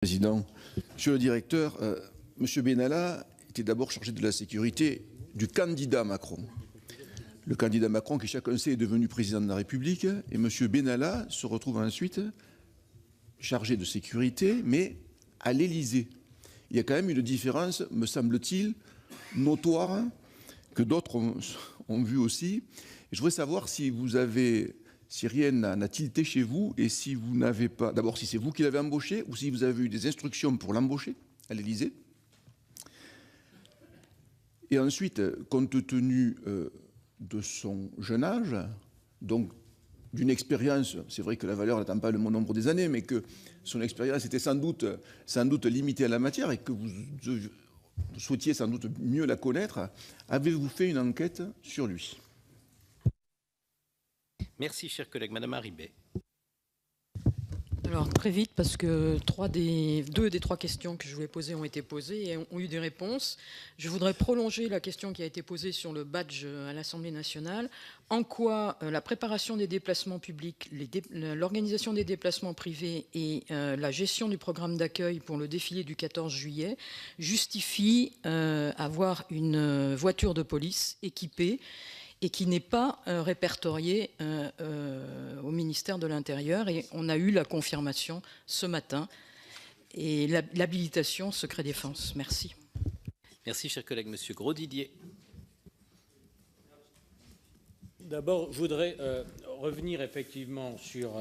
Président, Monsieur le directeur, Monsieur Benalla était d'abord chargé de la sécurité du candidat Macron. Le candidat Macron, qui chacun sait est devenu président de la République, et Monsieur Benalla se retrouve ensuite chargé de sécurité, mais à l'Élysée. Il y a quand même une différence, me semble-t-il, notoire, que d'autres ont vu aussi. Et je voudrais savoir si vous avez... si rien n'a tilté chez vous et si vous n'avez pas... D'abord, si c'est vous qui l'avez embauché ou si vous avez eu des instructions pour l'embaucher à l'Élysée. Et ensuite, compte tenu de son jeune âge, donc d'une expérience, c'est vrai que la valeur n'attend pas le nombre des années, mais que son expérience était sans doute limitée à la matière et que vous souhaitiez sans doute mieux la connaître, avez-vous fait une enquête sur lui ? Merci, cher collègue. Madame Harribey. Alors, très vite, parce que deux des trois questions que je voulais poser ont été posées et ont eu des réponses. Je voudrais prolonger la question qui a été posée sur le badge à l'Assemblée nationale. En quoi la préparation des déplacements publics, l'organisation des déplacements privés et la gestion du programme d'accueil pour le défilé du 14 juillet justifient avoir une voiture de police équipée et qui n'est pas répertorié au ministère de l'Intérieur. Et on a eu la confirmation ce matin et l'habilitation secret défense. Merci. Merci, cher collègue. Monsieur Grosdidier. D'abord, je voudrais revenir effectivement sur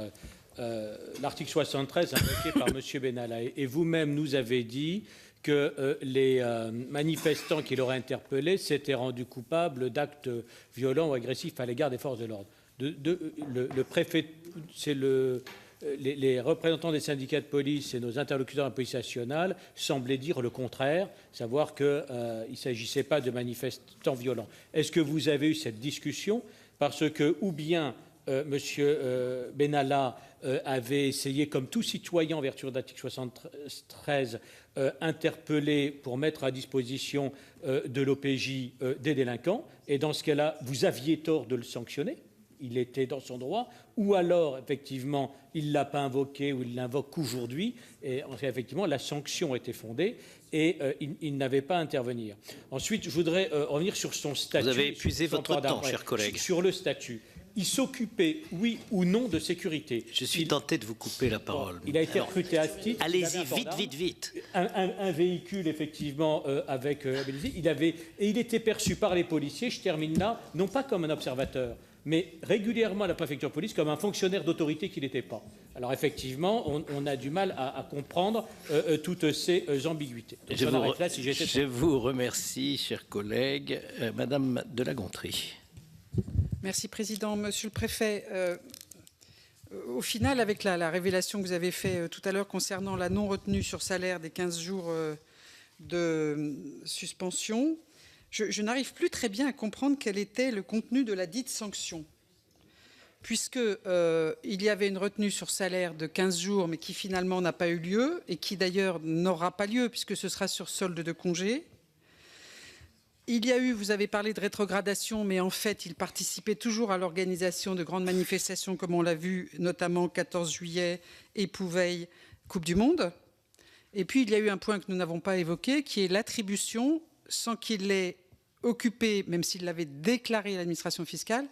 l'article 73 invoqué par M. Benalla. Et vous-même nous avez dit que les manifestants qui l'auraient interpellé s'étaient rendus coupables d'actes violents ou agressifs à l'égard des forces de l'ordre. Le préfet, c'est les représentants des syndicats de police et nos interlocuteurs de la police nationale semblaient dire le contraire, savoir qu'il ne s'agissait pas de manifestants violents. Est-ce que vous avez eu cette discussion? Parce que, ou bien M. Benalla avait essayé, comme tout citoyen en vertu de l'article 73, interpeller pour mettre à disposition de l'OPJ des délinquants, et dans ce cas-là, vous aviez tort de le sanctionner, il était dans son droit, ou alors, effectivement, il ne l'a pas invoqué ou il l'invoque qu'aujourd'hui, et effectivement, la sanction était fondée, et il n'avait pas à intervenir. Ensuite, je voudrais revenir sur son statut. Vous avez épuisé votre temps, cher collègue. Sur le statut. Il s'occupait, oui ou non, de sécurité. Je suis tenté de vous couper la parole. Il a été recruté à ce titre. Allez-y, vite. Un véhicule, effectivement, avec il était perçu par les policiers, je termine là, non pas comme un observateur, mais régulièrement à la préfecture de police comme un fonctionnaire d'autorité qu'il n'était pas. Alors, effectivement, on a du mal à comprendre toutes ces ambiguïtés. Donc, je vous remercie, cher collègue. Madame de La Gontrie. Merci, Président. Monsieur le Préfet, au final, avec la révélation que vous avez faite tout à l'heure concernant la non-retenue sur salaire des 15 jours de suspension, je n'arrive plus très bien à comprendre quel était le contenu de la dite sanction. Puisqu'il y avait une retenue sur salaire de 15 jours, mais qui finalement n'a pas eu lieu, et qui d'ailleurs n'aura pas lieu, puisque ce sera sur solde de congé. Il y a eu, vous avez parlé de rétrogradation, mais en fait, il participait toujours à l'organisation de grandes manifestations, comme on l'a vu, notamment 14 juillet, Épouveille, Coupe du Monde. Et puis, il y a eu un point que nous n'avons pas évoqué, qui est l'attribution, sans qu'il l'ait occupé, même s'il l'avait déclaré à l'administration fiscale,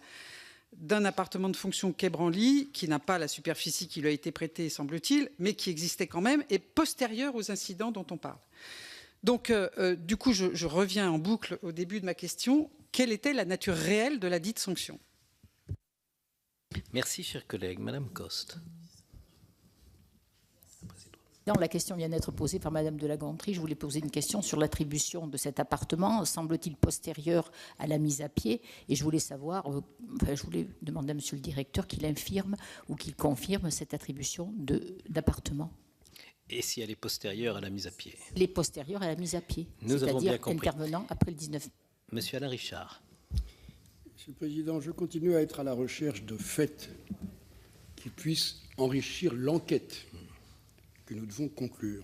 d'un appartement de fonction quai Branly, qui n'a pas la superficie qui lui a été prêtée, semble-t-il, mais qui existait quand même, et postérieur aux incidents dont on parle. Donc, du coup, je reviens en boucle au début de ma question. Quelle était la nature réelle de la dite sanction? Merci, cher collègue. Madame Coste. La question vient d'être posée par Madame de La Gontrie. Je voulais poser une question sur l'attribution de cet appartement, semble-t-il postérieur à la mise à pied. Et je voulais savoir, je voulais demander à Monsieur le Directeur qu'il infirme ou qu'il confirme cette attribution d'appartement. Et si elle est postérieure à la mise à pied? Elle est postérieure à la mise à pied, c'est-à-dire intervenant après le 19. Monsieur Alain Richard. Monsieur le Président, je continue à être à la recherche de faits qui puissent enrichir l'enquête que nous devons conclure.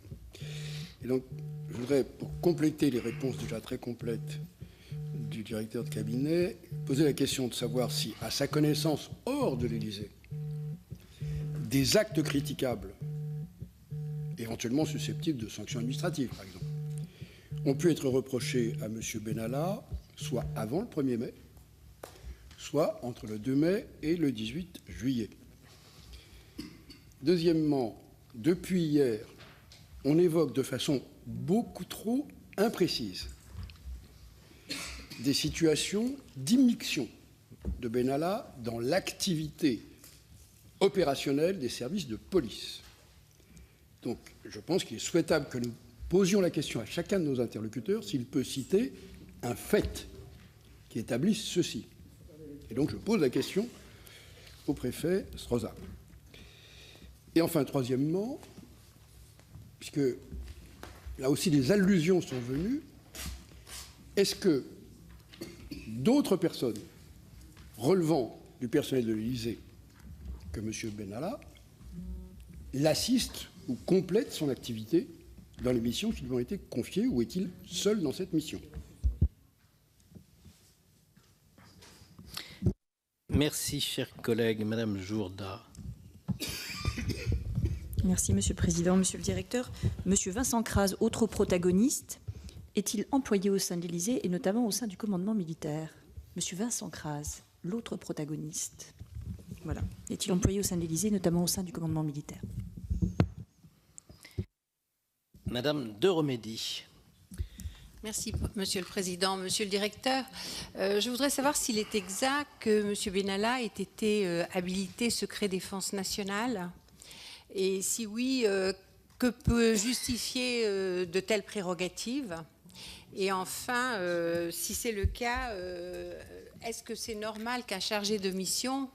Et donc, je voudrais, pour compléter les réponses déjà très complètes du directeur de cabinet, poser la question de savoir si, à sa connaissance, hors de l'Élysée, des actes critiquables éventuellement susceptibles de sanctions administratives, par exemple, ont pu être reprochées à M. Benalla, soit avant le 1er mai, soit entre le 2 mai et le 18 juillet. Deuxièmement, depuis hier, on évoque de façon beaucoup trop imprécise des situations d'immixtion de Benalla dans l'activité opérationnelle des services de police. Donc, je pense qu'il est souhaitable que nous posions la question à chacun de nos interlocuteurs s'il peut citer un fait qui établisse ceci. Et donc, je pose la question au préfet Stroza. Et enfin, troisièmement, puisque là aussi des allusions sont venues, est-ce que d'autres personnes relevant du personnel de l'Élysée que M. Benalla l'assistent ou complètent son activité dans les missions qui lui ont été confiées, ou est-il seul dans cette mission? Merci, cher collègue. Madame Jourda. Merci, Monsieur le Président. Monsieur le Directeur, Monsieur Vincent Crase, autre protagoniste, est-il employé au sein de l'Élysée et notamment au sein du commandement militaire? Monsieur Vincent Crase, l'autre protagoniste. Voilà. Est-il employé au sein de l'Élysée, notamment au sein du commandement militaire? Madame de Romédy. Merci, Monsieur le Président. Monsieur le Directeur, je voudrais savoir s'il est exact que M. Benalla ait été habilité secret défense nationale. Et si oui, que peut justifier de telles prérogatives? Et enfin, si c'est le cas, est-ce que c'est normal qu'un chargé de mission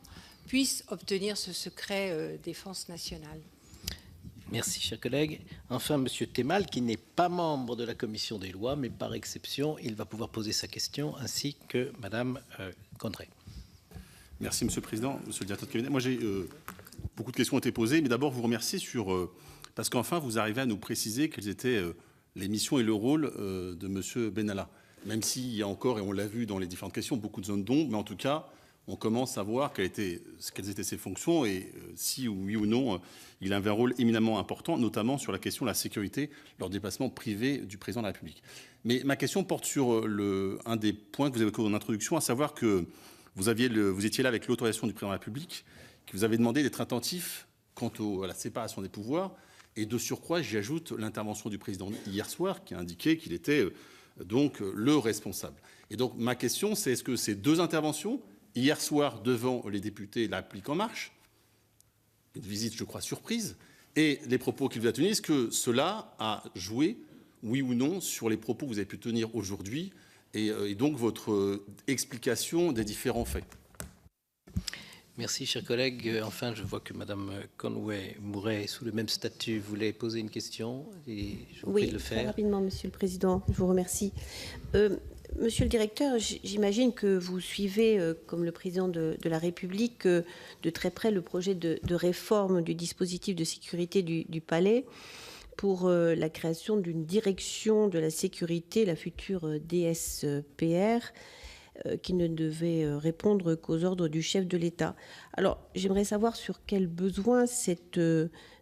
puisse obtenir ce secret défense nationale? Merci, cher collègue. Enfin, Monsieur Temal, qui n'est pas membre de la commission des lois, mais par exception, il va pouvoir poser sa question, ainsi que Madame Condré. Merci, Monsieur le Président, Monsieur le Directeur de cabinet. Moi, j'ai beaucoup de questions ont été posées, mais d'abord vous remercier parce qu'enfin vous arrivez à nous préciser quelles étaient les missions et le rôle de Monsieur Benalla. Même s'il y a encore, et on l'a vu dans les différentes questions, beaucoup de zones d'ombre, mais en tout cas, on commence à voir quelles étaient ses fonctions et si oui ou non il avait un rôle éminemment important, notamment sur la question de la sécurité lors des déplacements privés du président de la République. Mais ma question porte sur un des points que vous avez évoqué en introduction, à savoir que vous étiez là avec l'autorisation du président de la République, qui vous avait demandé d'être attentif quant à la séparation des pouvoirs. Et de surcroît, j'y ajoute l'intervention du président hier soir, qui a indiqué qu'il était donc le responsable. Et donc ma question, c'est est-ce que ces deux interventions, hier soir devant les députés de La République En Marche, une visite, je crois, surprise, et les propos qu'il vous a tenus, est-ce que cela a joué, oui ou non, sur les propos que vous avez pu tenir aujourd'hui, et donc votre explication des différents faits? Merci, chers collègues. Enfin, je vois que Madame Conway-Mouret, sous le même statut, voulait poser une question. Et je vous prie de le faire. Très rapidement, Monsieur le Président. Je vous remercie. Monsieur le Directeur, j'imagine que vous suivez, comme le Président de la République, de très près le projet de réforme du dispositif de sécurité du Palais pour la création d'une direction de la sécurité, la future DSPR, qui ne devait répondre qu'aux ordres du chef de l'État. Alors, j'aimerais savoir sur quel besoin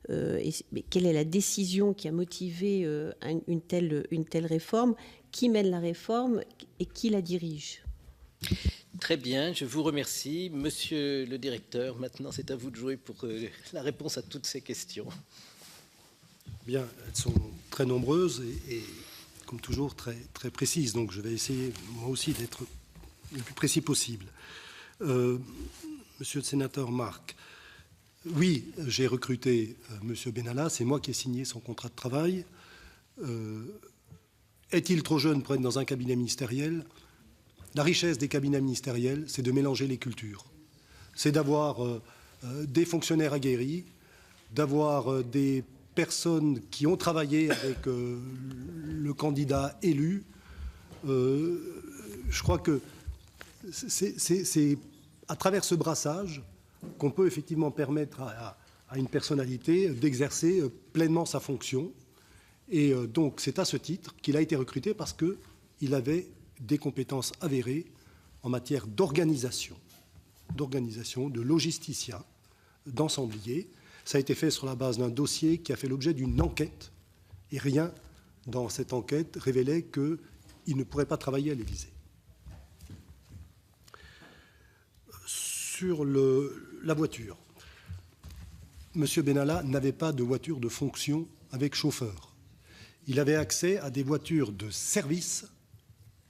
quelle est la décision qui a motivé une telle réforme, qui mène la réforme et qui la dirige? Très bien, je vous remercie. Monsieur le Directeur, maintenant c'est à vous de jouer pour la réponse à toutes ces questions. Bien, elles sont très nombreuses et comme toujours, très, très précises. Donc, je vais essayer, moi aussi, d'être le plus précis possible. Monsieur le sénateur Marc, oui, j'ai recruté Monsieur Benalla, c'est moi qui ai signé son contrat de travail. Est-il trop jeune pour être dans un cabinet ministériel? La richesse des cabinets ministériels, c'est de mélanger les cultures. C'est d'avoir des fonctionnaires aguerris, d'avoir des personnes qui ont travaillé avec le candidat élu. Je crois que c'est à travers ce brassage qu'on peut effectivement permettre à une personnalité d'exercer pleinement sa fonction. Et donc, c'est à ce titre qu'il a été recruté parce qu'il avait des compétences avérées en matière d'organisation, de logisticien, d'ensemblier. Ça a été fait sur la base d'un dossier qui a fait l'objet d'une enquête. Et rien dans cette enquête révélait qu'il ne pourrait pas travailler à l'Élysée. Sur la voiture, M. Benalla n'avait pas de voiture de fonction avec chauffeur. Il avait accès à des voitures de service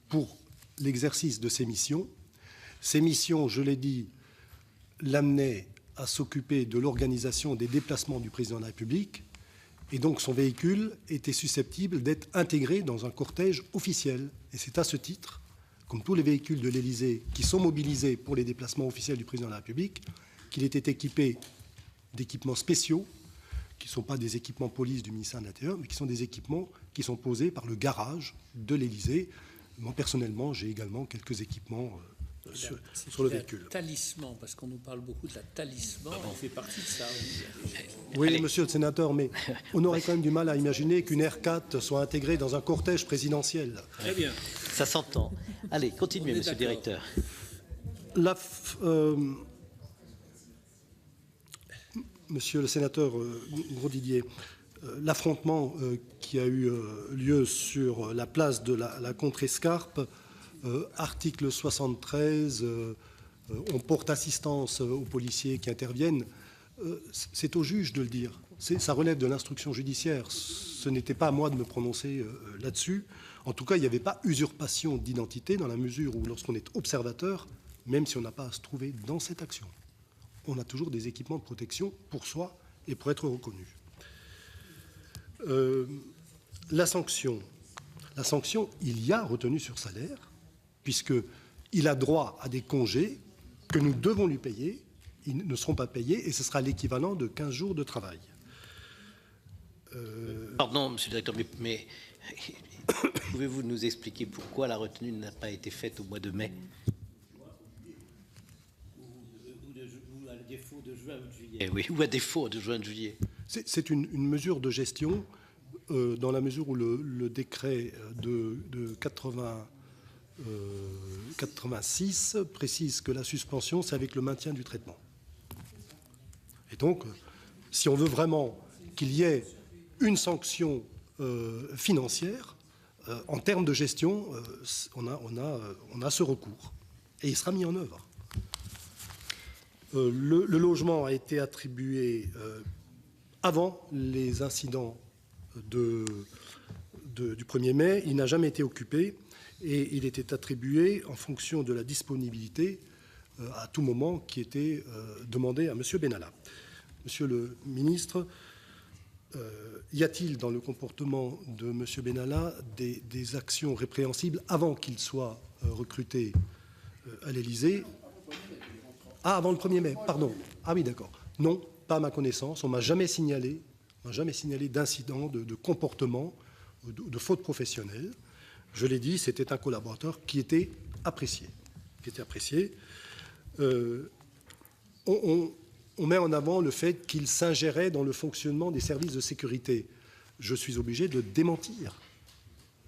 pour l'exercice de ses missions. Ces missions, je l'ai dit, l'amenaient à s'occuper de l'organisation des déplacements du président de la République, et donc son véhicule était susceptible d'être intégré dans un cortège officiel. Et c'est à ce titre, comme tous les véhicules de l'Élysée qui sont mobilisés pour les déplacements officiels du président de la République, qu'il était équipé d'équipements spéciaux, qui ne sont pas des équipements police du ministère de l'Intérieur, mais qui sont des équipements qui sont posés par le garage de l'Élysée. Moi, personnellement, j'ai également quelques équipements sur le véhicule. Talisman, parce qu'on nous parle beaucoup de la talisman, on fait partie de ça. Oui, allez. Monsieur le sénateur, mais on aurait quand même du mal à imaginer qu'une R4 soit intégrée dans un cortège présidentiel. Très bien. Ça s'entend. Allez, continuez, monsieur le directeur. Monsieur le sénateur Grosdidier, l'affrontement qui a eu lieu sur la place de la Contrescarpe, article 73, on porte assistance aux policiers qui interviennent, c'est au juge de le dire. Ça relève de l'instruction judiciaire. Ce n'était pas à moi de me prononcer là-dessus. En tout cas, il n'y avait pas usurpation d'identité dans la mesure où, lorsqu'on est observateur, même si on n'a pas à se trouver dans cette action, on a toujours des équipements de protection pour soi et pour être reconnu. La sanction, il y a retenue sur salaire, puisqu'il a droit à des congés que nous devons lui payer. Ils ne seront pas payés et ce sera l'équivalent de 15 jours de travail. Pardon, monsieur le directeur, mais pouvez-vous nous expliquer pourquoi la retenue n'a pas été faite au mois de mai ? Ou à défaut de juin ou de juillet. Oui, ou à défaut de juin ou de juillet. C'est une mesure de gestion dans la mesure où le décret de 86 précise que la suspension, c'est avec le maintien du traitement. Et donc, si on veut vraiment qu'il y ait une sanction financière, en termes de gestion, on a ce recours. Et il sera mis en œuvre. Le logement a été attribué avant les incidents du 1er mai. Il n'a jamais été occupé et il était attribué en fonction de la disponibilité à tout moment qui était demandé à M. Benalla. Monsieur le ministre, y a-t-il dans le comportement de M. Benalla des actions répréhensibles avant qu'il soit recruté à l'Élysée? Ah, avant le 1er mai, pardon. Ah oui, d'accord. Non, pas à ma connaissance. On ne m'a jamais signalé d'incident, de comportement, de faute professionnelle. Je l'ai dit, c'était un collaborateur qui était apprécié. On met en avant le fait qu'il s'ingérait dans le fonctionnement des services de sécurité. Je suis obligé de démentir.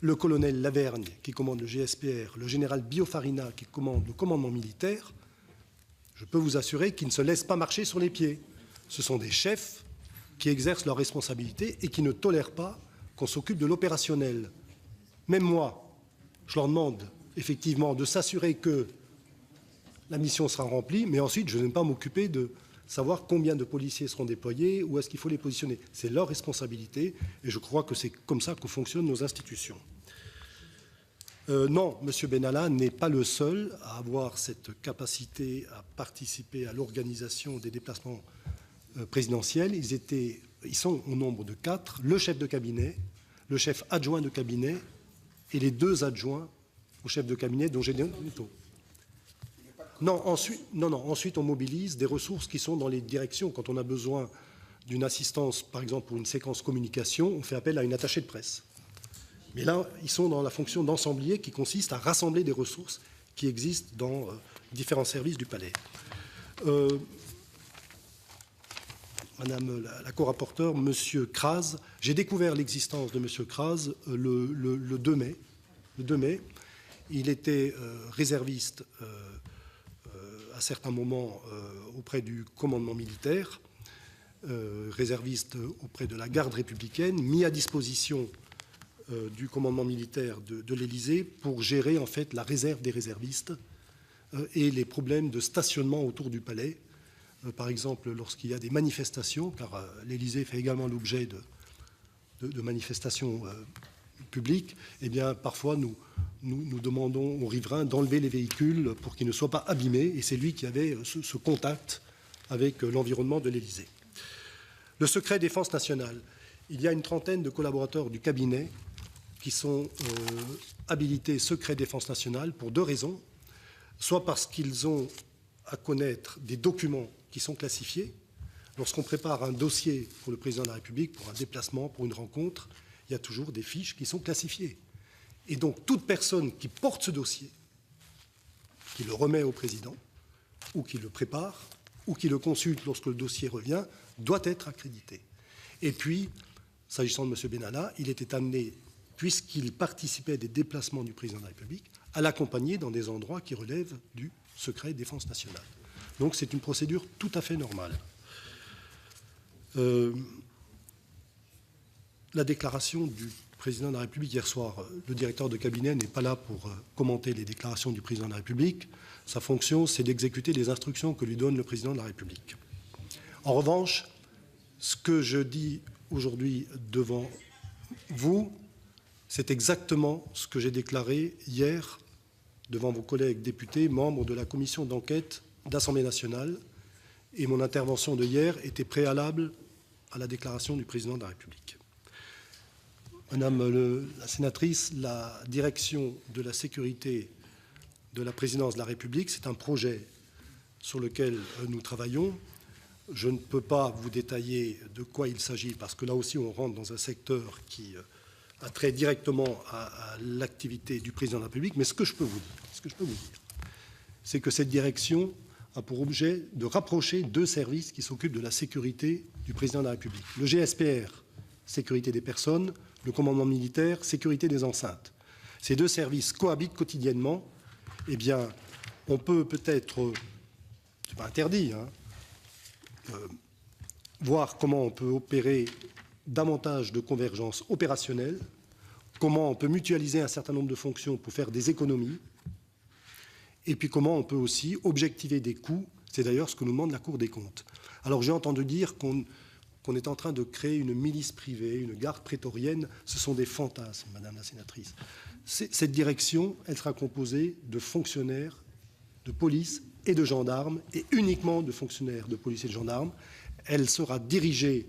Le colonel Lavergne, qui commande le GSPR, le général Biofarina, qui commande le commandement militaire, je peux vous assurer qu'ils ne se laissent pas marcher sur les pieds. Ce sont des chefs qui exercent leurs responsabilités et qui ne tolèrent pas qu'on s'occupe de l'opérationnel. Même moi, je leur demande effectivement de s'assurer que la mission sera remplie, mais ensuite je n'aime pas m'occuper de savoir combien de policiers seront déployés, où est-ce qu'il faut les positionner. C'est leur responsabilité et je crois que c'est comme ça que fonctionnent nos institutions. Non, M. Benalla n'est pas le seul à avoir cette capacité à participer à l'organisation des déplacements présidentiels. Ils sont au nombre de 4, le chef de cabinet, le chef adjoint de cabinet et les 2 adjoints au chef de cabinet dont j'ai dit plutôt. Non, ensuite on mobilise des ressources qui sont dans les directions. Quand on a besoin d'une assistance, par exemple pour une séquence communication, on fait appel à une attachée de presse. Mais là, ils sont dans la fonction d'ensemblier qui consiste à rassembler des ressources qui existent dans différents services du palais. Madame la co-rapporteure, Monsieur Kras, j'ai découvert l'existence de Monsieur Kras le 2 mai. Le 2 mai, il était réserviste à certains moments auprès du commandement militaire. réserviste auprès de la garde républicaine, mis à disposition du commandement militaire de l'Élysée pour gérer en fait la réserve des réservistes et les problèmes de stationnement autour du palais. Par exemple, lorsqu'il y a des manifestations, car l'Élysée fait également l'objet de manifestations publiques, eh bien, parfois nous demandons aux riverains d'enlever les véhicules pour qu'ils ne soient pas abîmés, et c'est lui qui avait ce contact avec l'environnement de l'Élysée. Le secret défense nationale. Il y a une trentaine de collaborateurs du cabinet qui sont habilités secret défense nationale pour deux raisons. Soit parce qu'ils ont à connaître des documents qui sont classifiés. Lorsqu'on prépare un dossier pour le président de la République, pour un déplacement, pour une rencontre, il y a toujours des fiches qui sont classifiées. Et donc, toute personne qui porte ce dossier, qui le remet au président, ou qui le prépare, ou qui le consulte lorsque le dossier revient, doit être accréditée. Et puis, s'agissant de M. Benalla, il était amené, puisqu'il participait à des déplacements du président de la République, à l'accompagner dans des endroits qui relèvent du secret défense nationale. Donc c'est une procédure tout à fait normale. La déclaration du président de la République hier soir, le directeur de cabinet n'est pas là pour commenter les déclarations du président de la République. Sa fonction, c'est d'exécuter les instructions que lui donne le président de la République. En revanche, ce que je dis aujourd'hui devant vous, c'est exactement ce que j'ai déclaré hier devant vos collègues députés, membres de la commission d'enquête d'Assemblée nationale, et mon intervention de hier était préalable à la déclaration du président de la République. Madame la sénatrice, la direction de la sécurité de la présidence de la République, c'est un projet sur lequel nous travaillons. Je ne peux pas vous détailler de quoi il s'agit, parce que là aussi on rentre dans un secteur qui a trait directement à l'activité du président de la République, mais ce que je peux vous dire, c'est que cette direction a pour objet de rapprocher deux services qui s'occupent de la sécurité du président de la République. Le GSPR, sécurité des personnes, le commandement militaire, sécurité des enceintes. Ces deux services cohabitent quotidiennement. Eh bien, on peut peut-être, c'est pas interdit, voir comment on peut opérer davantage de convergence opérationnelle, comment on peut mutualiser un certain nombre de fonctions pour faire des économies, et puis comment on peut aussi objectiver des coûts. C'est d'ailleurs ce que nous demande la Cour des comptes. Alors j'ai entendu dire qu'on est en train de créer une milice privée, une garde prétorienne. Ce sont des fantasmes, Madame la sénatrice. Cette direction, elle sera composée de fonctionnaires de police et de gendarmes, et uniquement de fonctionnaires de police et de gendarmes. Elle sera dirigée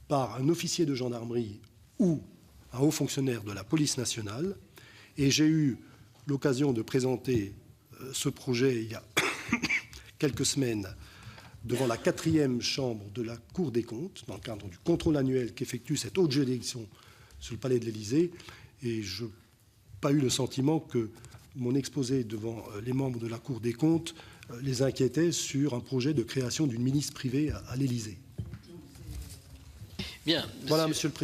par un officier de gendarmerie ou un haut fonctionnaire de la police nationale. Et j'ai eu l'occasion de présenter ce projet il y a quelques semaines devant la 4e chambre de la Cour des comptes, dans le cadre du contrôle annuel qu'effectue cette haute juridiction sur le palais de l'Élysée. Et je n'ai pas eu le sentiment que mon exposé devant les membres de la Cour des comptes les inquiétait sur un projet de création d'une milice privée à l'Élysée. Bien, voilà, Monsieur le Président.